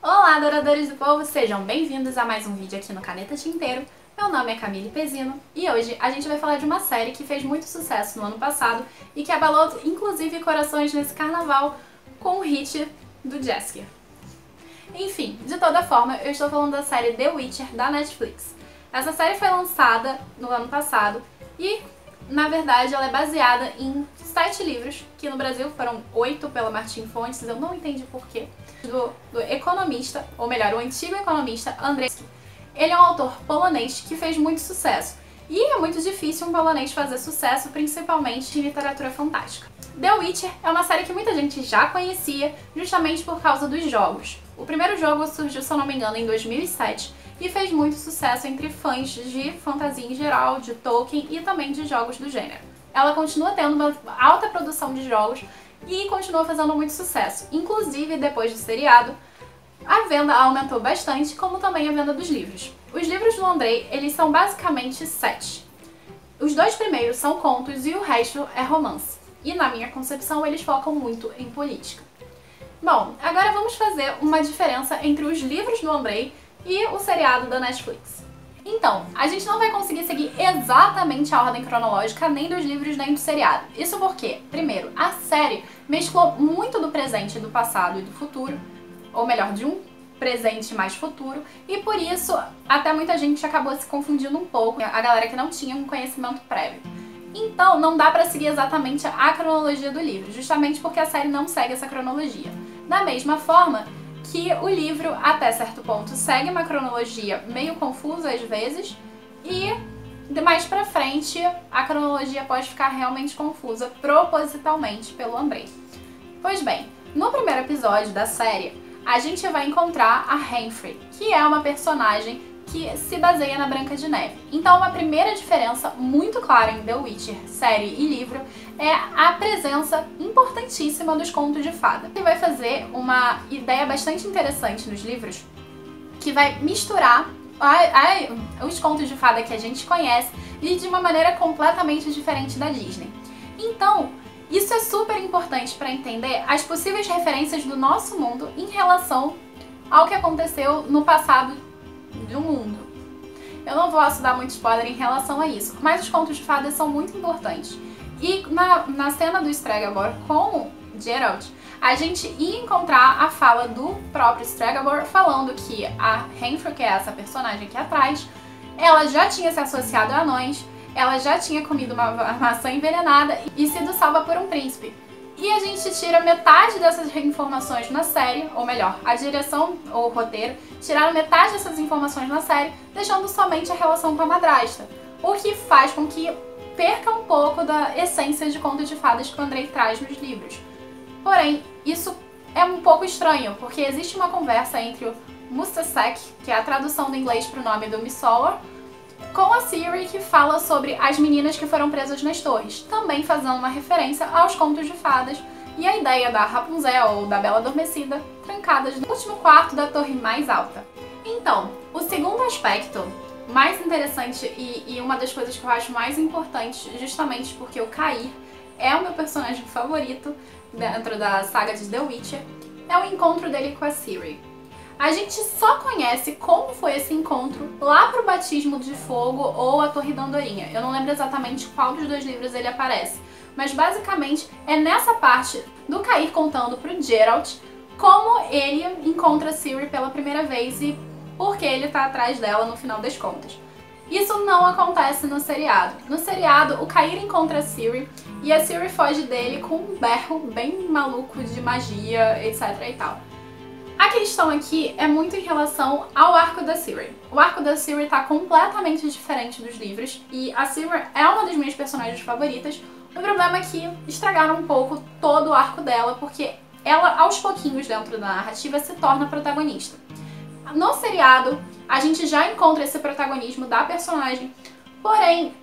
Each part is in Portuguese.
Olá, adoradores do povo! Sejam bem-vindos a mais um vídeo aqui no Caneta Tinteiro. Meu nome é Camille Pezino e hoje a gente vai falar de uma série que fez muito sucesso no ano passado e que abalou inclusive corações nesse carnaval com o hit do Jaskier. Enfim, de toda forma, eu estou falando da série The Witcher da Netflix. Essa série foi lançada no ano passado e, na verdade, ela é baseada em 7 livros, que no Brasil foram 8 pela Martin Fontes, eu não entendi porquê, do economista, ou melhor, o antigo economista Andrzej. Ele é um autor polonês que fez muito sucesso, e é muito difícil um polonês fazer sucesso, principalmente em literatura fantástica. The Witcher é uma série que muita gente já conhecia, justamente por causa dos jogos. O primeiro jogo surgiu, se eu não me engano, em 2007, e fez muito sucesso entre fãs de fantasia em geral, de Tolkien e também de jogos do gênero. Ela continua tendo uma alta produção de jogos e continua fazendo muito sucesso. Inclusive, depois do seriado, a venda aumentou bastante, como também a venda dos livros. Os livros do Andrzej, eles são basicamente 7. Os 2 primeiros são contos e o resto é romance. E na minha concepção, eles focam muito em política. Bom, agora vamos fazer uma diferença entre os livros do Andrzej e o seriado da Netflix. Então, a gente não vai conseguir seguir exatamente a ordem cronológica nem dos livros nem do seriado. Isso porque, primeiro, a série mesclou muito do presente, do passado e do futuro, ou melhor, de um presente mais futuro, e por isso até muita gente acabou se confundindo um pouco, a galera que não tinha um conhecimento prévio. Então, não dá pra seguir exatamente a cronologia do livro, justamente porque a série não segue essa cronologia. Da mesma forma que o livro, até certo ponto, segue uma cronologia meio confusa às vezes, e mais pra frente a cronologia pode ficar realmente confusa, propositalmente pelo Andrzej. Pois bem, no primeiro episódio da série, a gente vai encontrar a Yennefer, que é uma personagem que se baseia na Branca de Neve. Então, uma primeira diferença muito clara em The Witcher, série e livro, é a presença importantíssima dos contos de fada. Ele vai fazer uma ideia bastante interessante nos livros, que vai misturar os contos de fada que a gente conhece e de uma maneira completamente diferente da Disney. Então, isso é super importante para entender as possíveis referências do nosso mundo em relação ao que aconteceu no passado do mundo. Eu não posso dar muito spoiler em relação a isso, mas os contos de fadas são muito importantes. E na cena do Stregobor com Geralt, a gente ia encontrar a fala do próprio Stregobor falando que a Yennefer, que é essa personagem aqui atrás, ela já tinha se associado a anões, ela já tinha comido uma maçã envenenada e sido salva por um príncipe. E a gente tira metade dessas informações na série, ou melhor, a direção ou o roteiro tiraram metade dessas informações na série, deixando somente a relação com a madrasta, o que faz com que perca um pouco da essência de conto de fadas que o Andrzej traz nos livros. Porém, isso é um pouco estranho, porque existe uma conversa entre o Mustacek, que é a tradução do inglês para o nome do Mistolor, com a Ciri, que fala sobre as meninas que foram presas nas torres, também fazendo uma referência aos contos de fadas e a ideia da Rapunzel ou da Bela Adormecida trancadas no último quarto da torre mais alta. Então, o segundo aspecto mais interessante e uma das coisas que eu acho mais importantes, justamente porque o Cahir é o meu personagem favorito dentro da saga de The Witcher, é o encontro dele com a Ciri. A gente só conhece como foi esse encontro lá pro Batismo de Fogo ou a Torre da Andorinha. Eu não lembro exatamente qual dos 2 livros ele aparece, mas basicamente é nessa parte do Cahir contando pro Geralt como ele encontra Ciri pela primeira vez e por que ele tá atrás dela no final das contas. Isso não acontece no seriado. No seriado, o Cahir encontra a Ciri e a Ciri foge dele com um berro bem maluco de magia, etc e tal. A questão aqui é muito em relação ao arco da Ciri. O arco da Ciri tá completamente diferente dos livros e a Ciri é uma das minhas personagens favoritas. O problema é que estragaram um pouco todo o arco dela, porque ela, aos pouquinhos dentro da narrativa, se torna protagonista. No seriado, a gente já encontra esse protagonismo da personagem, porém,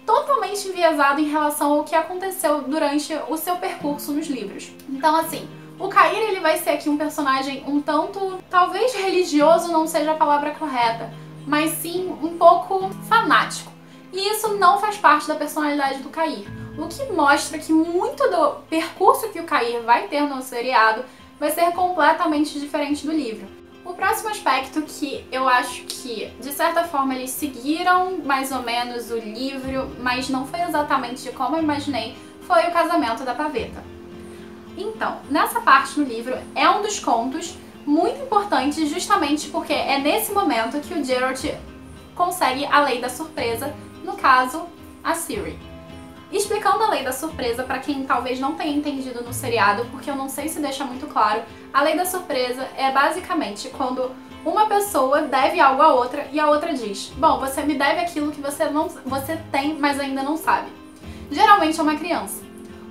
totalmente enviesado em relação ao que aconteceu durante o seu percurso nos livros. Então, assim, o Cahir, ele vai ser aqui um personagem um tanto, talvez religioso não seja a palavra correta, mas sim um pouco fanático. E isso não faz parte da personalidade do Kair, o que mostra que muito do percurso que o Kair vai ter no seriado vai ser completamente diferente do livro. O próximo aspecto que eu acho que, de certa forma, eles seguiram mais ou menos o livro, mas não foi exatamente como eu imaginei, foi o casamento da Pavetta. Então, nessa parte no livro é um dos contos muito importantes justamente porque é nesse momento que o Geralt consegue a lei da surpresa, no caso, a Ciri. Explicando a lei da surpresa para quem talvez não tenha entendido no seriado, porque eu não sei se deixa muito claro, a lei da surpresa é basicamente quando uma pessoa deve algo à outra e a outra diz: bom, você me deve aquilo que você tem, mas ainda não sabe. Geralmente é uma criança.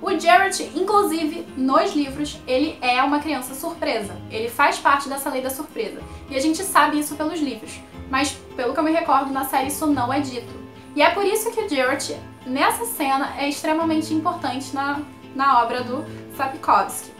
O Geralt, inclusive, nos livros, ele é uma criança surpresa. Ele faz parte dessa lei da surpresa. E a gente sabe isso pelos livros. Mas, pelo que eu me recordo, na série isso não é dito. E é por isso que o Geralt, nessa cena, é extremamente importante na obra do Sapkowski.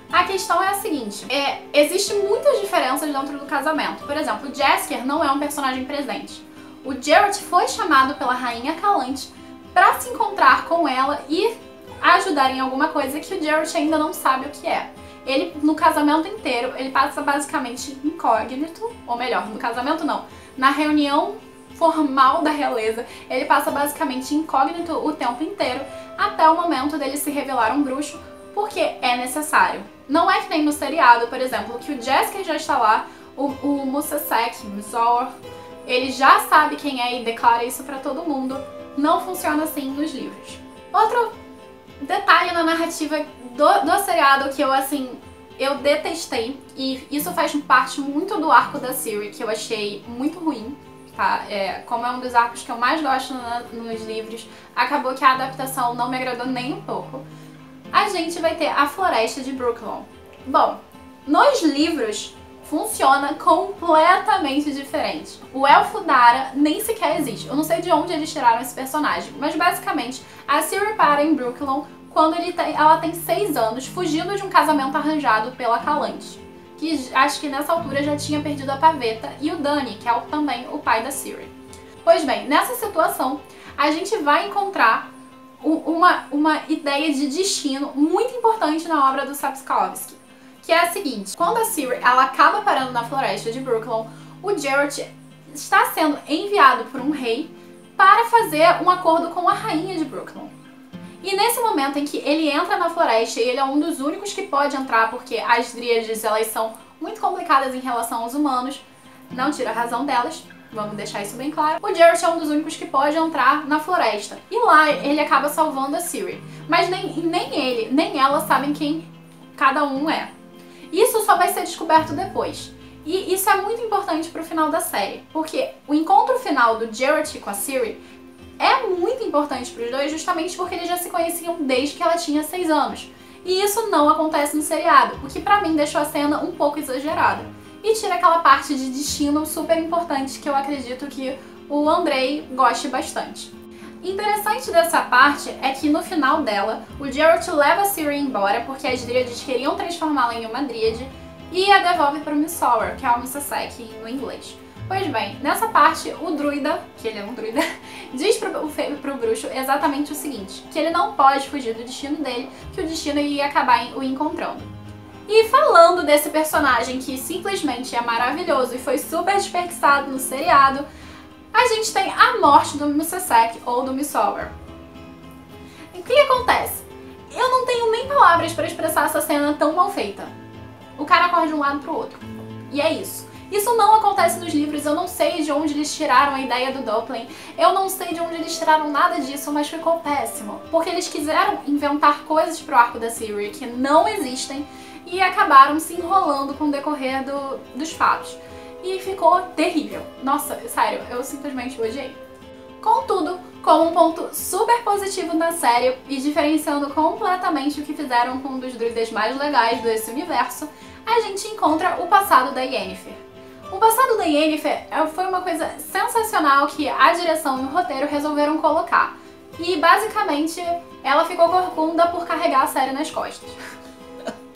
A questão é a seguinte, existem muitas diferenças dentro do casamento. Por exemplo, o Jaskier não é um personagem presente. O Geralt foi chamado pela Rainha Calante para se encontrar com ela e ajudar em alguma coisa que o Geralt ainda não sabe o que é. Ele, no casamento inteiro, ele passa basicamente incógnito, ou melhor, no casamento não, na reunião formal da realeza, ele passa basicamente incógnito o tempo inteiro, até o momento dele se revelar um bruxo, porque é necessário. Não é que nem no seriado, por exemplo, que o Jaskier já está lá, o Mosesek, ele já sabe quem é e declara isso pra todo mundo. Não funciona assim nos livros. Outro detalhe na narrativa do seriado que eu detestei, e isso faz parte muito do arco da Ciri, que eu achei muito ruim, tá? Como é um dos arcos que eu mais gosto nos livros, acabou que a adaptação não me agradou nem um pouco. A gente vai ter a Floresta de Brooklyn. Bom, nos livros funciona completamente diferente. O Elfo Dara nem sequer existe. Eu não sei de onde eles tiraram esse personagem, mas basicamente a Ciri para em Brooklyn quando ela tem 6 anos, fugindo de um casamento arranjado pela Calante, que acho que nessa altura já tinha perdido a Pavetta, e o Dany, que é também o pai da Ciri. Pois bem, nessa situação, a gente vai encontrar uma ideia de destino muito importante na obra do Sapkowski, que é a seguinte: quando a Ciri ela acaba parando na floresta de Brooklyn, o Geralt está sendo enviado por um rei para fazer um acordo com a rainha de Brooklyn. E nesse momento em que ele entra na floresta, e ele é um dos únicos que pode entrar, porque as dríades elas são muito complicadas em relação aos humanos, não tira a razão delas, vamos deixar isso bem claro. O Geralt é um dos únicos que pode entrar na floresta. E lá ele acaba salvando a Ciri. Mas nem ele, nem ela sabem quem cada um é. Isso só vai ser descoberto depois. E isso é muito importante pro final da série, porque o encontro final do Geralt com a Ciri é muito importante pros dois, justamente porque eles já se conheciam desde que ela tinha 6 anos. E isso não acontece no seriado, o que pra mim deixou a cena um pouco exagerada. E tira aquela parte de destino super importante que eu acredito que o Andrei goste bastante. Interessante dessa parte é que no final dela, o Geralt leva a Ciri embora porque as dríades queriam transformá-la em uma dríade e a devolve para o Mistholwr, que é o Mosesek no inglês. Pois bem, nessa parte, o druida, que ele é um druida, diz pro bruxo exatamente o seguinte, que ele não pode fugir do destino dele, que o destino ia acabar o encontrando. E falando desse personagem que simplesmente é maravilhoso e foi super desperdiçado no seriado, a gente tem a morte do Mosesek ou do Mistholwr. E o que acontece? Eu não tenho nem palavras para expressar essa cena tão mal feita. O cara corre de um lado pro outro. E é isso. Isso não acontece nos livros, eu não sei de onde eles tiraram a ideia do Doppler, eu não sei de onde eles tiraram nada disso, mas ficou péssimo. Porque eles quiseram inventar coisas pro arco da Ciri que não existem e acabaram se enrolando com o decorrer dos fatos. E ficou terrível. Nossa, sério, eu simplesmente odiei. Contudo, como um ponto super positivo na série e diferenciando completamente o que fizeram com um dos druidas mais legais desse universo, a gente encontra o passado da Yennefer. O passado da Yennefer foi uma coisa sensacional que a direção e o roteiro resolveram colocar. E basicamente ela ficou corcunda por carregar a série nas costas.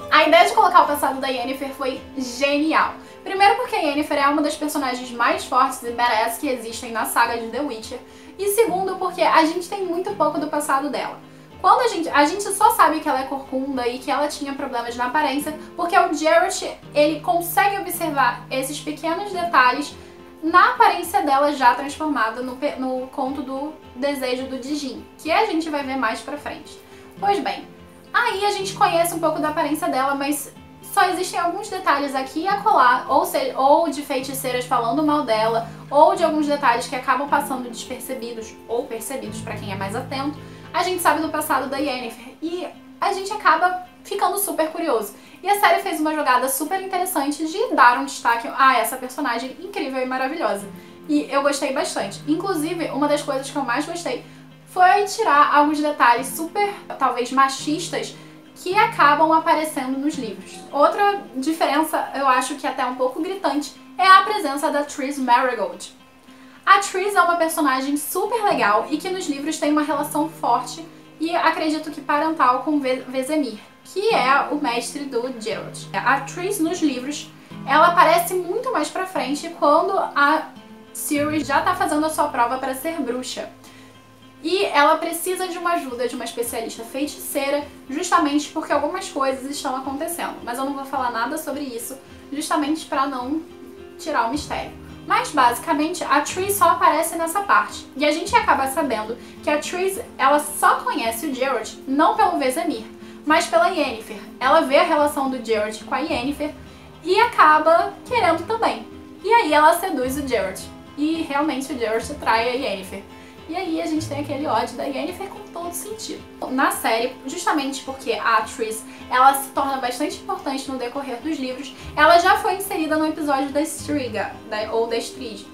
A ideia de colocar o passado da Yennefer foi genial. Primeiro porque Yennefer é uma das personagens mais fortes e badass que existem na saga de The Witcher. E segundo porque a gente tem muito pouco do passado dela. Quando a gente só sabe que ela é corcunda e que ela tinha problemas na aparência, porque o Geralt, ele consegue observar esses pequenos detalhes na aparência dela já transformada no conto do desejo do Dijin, que a gente vai ver mais pra frente. Pois bem, aí a gente conhece um pouco da aparência dela, mas só existem alguns detalhes aqui e acolá, ou de feiticeiras falando mal dela, ou de alguns detalhes que acabam passando despercebidos, ou percebidos pra quem é mais atento. A gente sabe do passado da Yennefer e a gente acaba ficando super curioso. E a série fez uma jogada super interessante de dar um destaque a essa personagem incrível e maravilhosa. E eu gostei bastante. Inclusive, uma das coisas que eu mais gostei foi tirar alguns detalhes super, talvez, machistas que acabam aparecendo nos livros. Outra diferença, eu acho que até um pouco gritante, é a presença da Triss Merigold. A Triss é uma personagem super legal e que nos livros tem uma relação forte e acredito que parental com Vesemir, que é o mestre do Geralt. A Triss nos livros, ela aparece muito mais pra frente quando a Ciri já tá fazendo a sua prova para ser bruxa. E ela precisa de uma ajuda de uma especialista feiticeira, justamente porque algumas coisas estão acontecendo. Mas eu não vou falar nada sobre isso, justamente para não tirar o mistério. Mas, basicamente, a Triss só aparece nessa parte. E a gente acaba sabendo que a Triss, ela só conhece o Geralt, não pelo Vesemir, mas pela Yennefer. Ela vê a relação do Geralt com a Yennefer e acaba querendo também. E aí ela seduz o Geralt. E realmente o Geralt trai a Yennefer. E aí a gente tem aquele ódio da Yennefer com todo sentido. Na série, justamente porque a Triss, ela se torna bastante importante no decorrer dos livros, ela já foi inserida no episódio da Striga, ou da Estrid,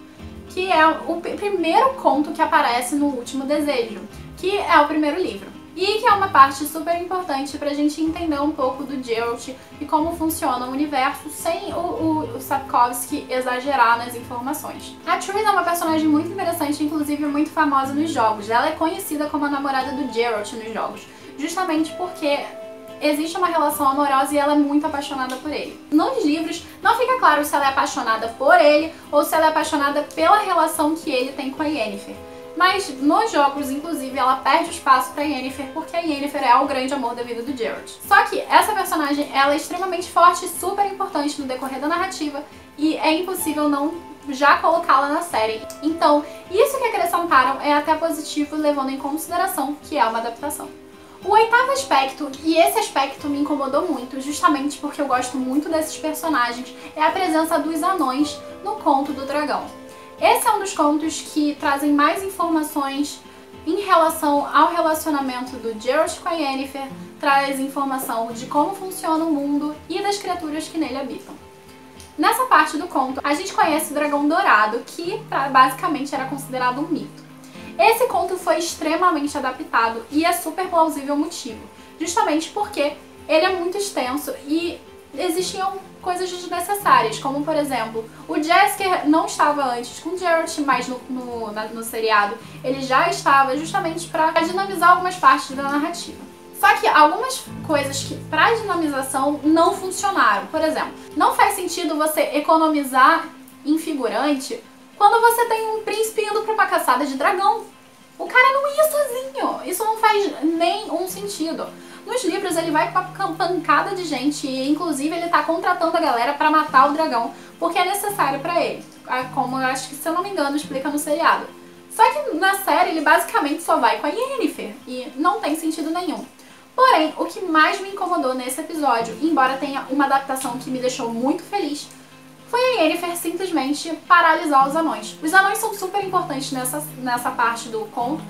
que é o primeiro conto que aparece no Último Desejo, que é o primeiro livro. E que é uma parte super importante pra gente entender um pouco do Geralt e como funciona o universo sem o Sapkowski exagerar nas informações. A Triss é uma personagem muito interessante, inclusive muito famosa nos jogos. Ela é conhecida como a namorada do Geralt nos jogos, justamente porque existe uma relação amorosa e ela é muito apaixonada por ele. Nos livros, não fica claro se ela é apaixonada por ele ou se ela é apaixonada pela relação que ele tem com a Yennefer. Mas nos jogos, inclusive, ela perde o espaço pra Yennefer porque a Yennefer é o grande amor da vida do Geralt. Só que essa personagem, ela é extremamente forte e super importante no decorrer da narrativa e é impossível não já colocá-la na série. Então, isso que acrescentaram é até positivo, levando em consideração que é uma adaptação. O oitavo aspecto, e esse aspecto me incomodou muito, justamente porque eu gosto muito desses personagens, é a presença dos anões no Conto do Dragão. Esse é um dos contos que trazem mais informações em relação ao relacionamento do Geralt com a Yennefer, traz informação de como funciona o mundo e das criaturas que nele habitam. Nessa parte do conto, a gente conhece o Dragão Dourado, que basicamente era considerado um mito. Esse conto foi extremamente adaptado e é super plausível o motivo, justamente porque ele é muito extenso e existiam coisas desnecessárias, como por exemplo, o Jaskier não estava antes com o Geralt, mas no seriado ele já estava justamente para dinamizar algumas partes da narrativa. Só que algumas coisas que para dinamização não funcionaram. Por exemplo, não faz sentido você economizar em figurante quando você tem um príncipe indo para uma caçada de dragão. O cara não ia sozinho, isso não faz nenhum sentido. Nos livros ele vai com uma pancada de gente e inclusive ele tá contratando a galera pra matar o dragão, porque é necessário pra ele, como eu acho que, se eu não me engano, explica no seriado. Só que na série ele basicamente só vai com a Yennefer e não tem sentido nenhum. Porém, o que mais me incomodou nesse episódio, embora tenha uma adaptação que me deixou muito feliz, foi a Yennefer simplesmente paralisar os anões. Os anões são super importantes nessa parte do conto,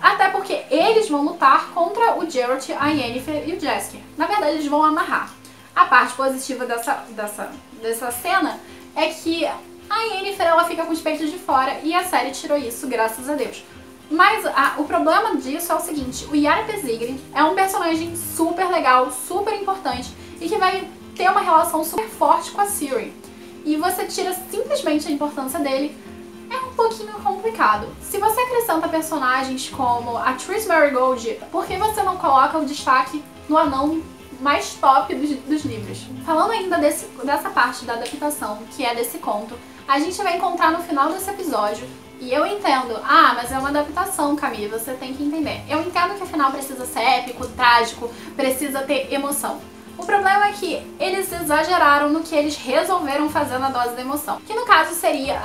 até porque eles vão lutar contra o Geralt, a Yennefer e o Jaskier. Na verdade, eles vão amarrar. A parte positiva dessa cena é que a Yennefer ela fica com os peitos de fora e a série tirou isso, graças a Deus. Mas o problema disso é o seguinte, o Iar Pesigre é um personagem super legal, super importante e que vai ter uma relação super forte com a Ciri. E você tira simplesmente a importância dele, é um pouquinho complicado. Se você acrescenta personagens como a Triss Merigold, por que você não coloca o destaque no anão mais top dos livros. Falando ainda dessa parte da adaptação, que é desse conto, a gente vai encontrar no final desse episódio, e eu entendo, mas é uma adaptação, Camille, você tem que entender. Eu entendo que o final precisa ser épico, trágico, precisa ter emoção. O problema é que eles exageraram no que eles resolveram fazer na dose da emoção. Que no caso seria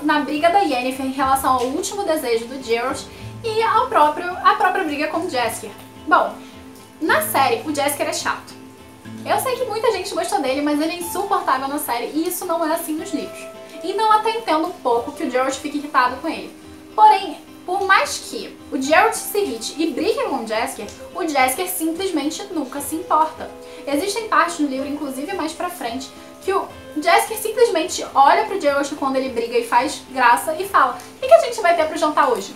na briga da Yennefer em relação ao último desejo do Geralt e a própria briga com o Jaskier. Bom, na série o Jaskier é chato. Eu sei que muita gente gostou dele, mas ele é insuportável na série e isso não é assim nos livros. Então até entendo um pouco que o Geralt fique irritado com ele. Porém, por mais que o Geralt se irrite e brigue com o Jaskier simplesmente nunca se importa. Existem partes no livro, inclusive mais pra frente, que o Jaskier simplesmente olha pro Geralt quando ele briga e faz graça e fala: o que a gente vai ter pro jantar hoje?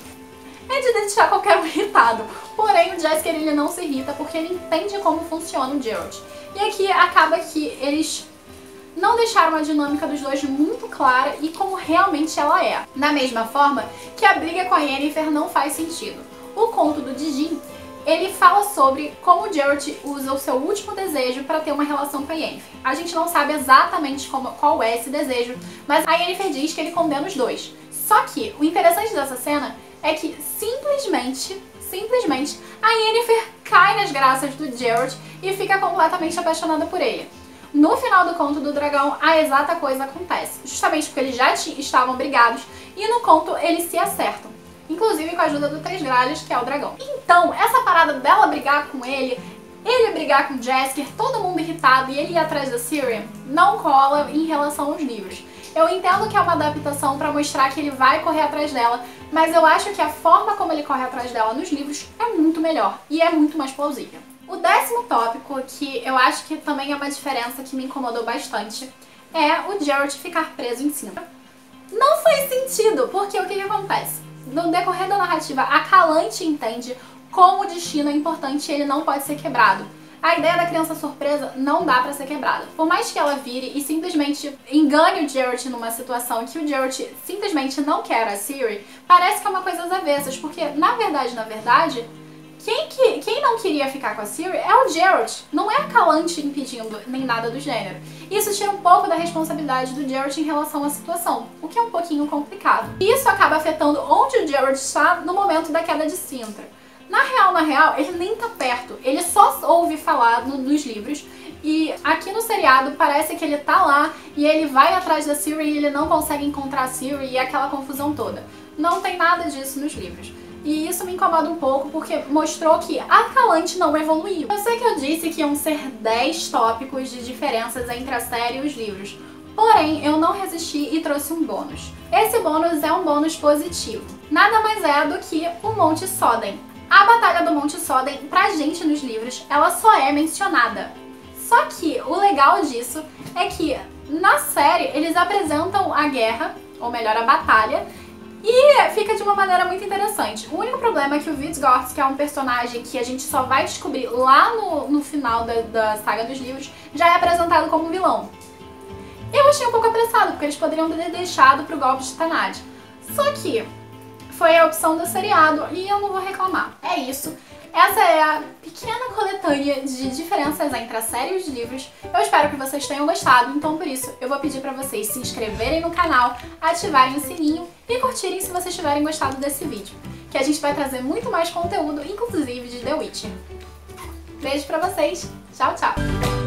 É de deixar qualquer um irritado. Porém, o Jaskier ele não se irrita porque ele entende como funciona o Geralt. E aqui acaba que eles não deixaram a dinâmica dos dois muito clara e como realmente ela é. Da mesma forma que a briga com a Yennefer não faz sentido. O conto do Dijin, ele fala sobre como o Geralt usa o seu último desejo para ter uma relação com a Yennefer. A gente não sabe exatamente qual é esse desejo, mas a Yennefer diz que ele condena os dois. Só que o interessante dessa cena é que simplesmente a Yennefer cai nas graças do Geralt e fica completamente apaixonada por ele. No final do conto do dragão, a exata coisa acontece, justamente porque eles já estavam brigados e no conto eles se acertam, inclusive com a ajuda do Três Gralhas, que é o dragão. Então, essa parada dela brigar com ele brigar com o Jaskier, todo mundo irritado e ele ir atrás da Ciri, não cola em relação aos livros. Eu entendo que é uma adaptação pra mostrar que ele vai correr atrás dela, mas eu acho que a forma como ele corre atrás dela nos livros é muito melhor e é muito mais plausível. O 10º tópico, que eu acho que também é uma diferença que me incomodou bastante, é o Geralt ficar preso em Cintra. Não faz sentido, porque o que acontece? No decorrer da narrativa, a Calante entende como o destino é importante e ele não pode ser quebrado. A ideia da criança surpresa não dá pra ser quebrada. Por mais que ela vire e simplesmente engane o Geralt numa situação que o Geralt simplesmente não quer a Ciri, parece que é uma coisa às avessas, porque na verdade, quem não queria ficar com a Ciri é o Geralt, não é a Calante impedindo nem nada do gênero. Isso tira um pouco da responsabilidade do Geralt em relação à situação, o que é um pouquinho complicado. E isso acaba afetando onde o Geralt está no momento da queda de Cintra. Na real, ele nem tá perto, ele só ouve falar nos livros e aqui no seriado parece que ele tá lá e ele vai atrás da Ciri e ele não consegue encontrar a Ciri e aquela confusão toda. Não tem nada disso nos livros. E isso me incomoda um pouco porque mostrou que a Calante não evoluiu. Eu sei que eu disse que iam ser 10 tópicos de diferenças entre a série e os livros. Porém, eu não resisti e trouxe um bônus. Esse bônus é um bônus positivo. Nada mais é do que o Monte Soden. A Batalha do Monte Soden, pra gente nos livros, ela só é mencionada. Só que o legal disso é que na série eles apresentam a guerra, ou melhor, a batalha, e fica de uma maneira muito interessante. O único problema é que o Vidgord, que é um personagem que a gente só vai descobrir lá no final da saga dos livros, já é apresentado como vilão. Eu achei um pouco apressado, porque eles poderiam ter deixado pro golpe de Tanad. Só que foi a opção do seriado e eu não vou reclamar. É isso. Essa é a pequena coletânea de diferenças entre a série e os livros. Eu espero que vocês tenham gostado, então por isso eu vou pedir pra vocês se inscreverem no canal, ativarem o sininho e curtirem se vocês tiverem gostado desse vídeo, que a gente vai trazer muito mais conteúdo, inclusive de The Witcher. Beijo pra vocês, tchau, tchau!